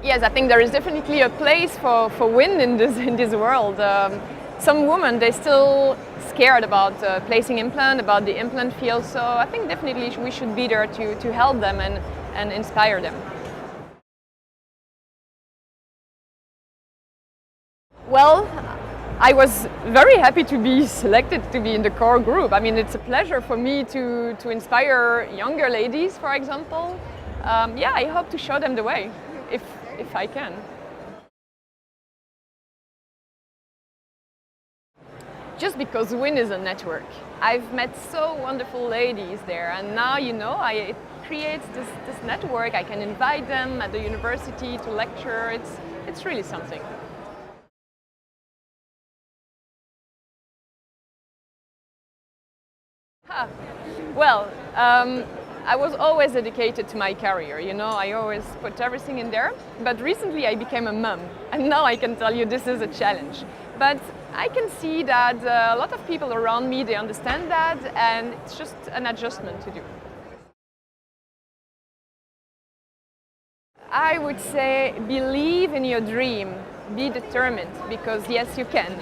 Yes, I think there is definitely a place for wind in this world. Some women, they're still scared about placing implant, about the implant field, so I think definitely we should be there to help them and inspire them. Well, I was very happy to be selected to be in the core group. I mean, it's a pleasure for me to inspire younger ladies, for example. Yeah, I hope to show them the way, if I can. Just because WIN is a network. I've met so wonderful ladies there, and now, it creates this network. I can invite them at the university to lecture. It's really something. Ha. Well, I was always dedicated to my career, I always put everything in there. But recently I became a mom, and now I can tell you this is a challenge. But I can see that a lot of people around me, they understand that, and it's just an adjustment to do. I would say believe in your dream, be determined, because yes, you can.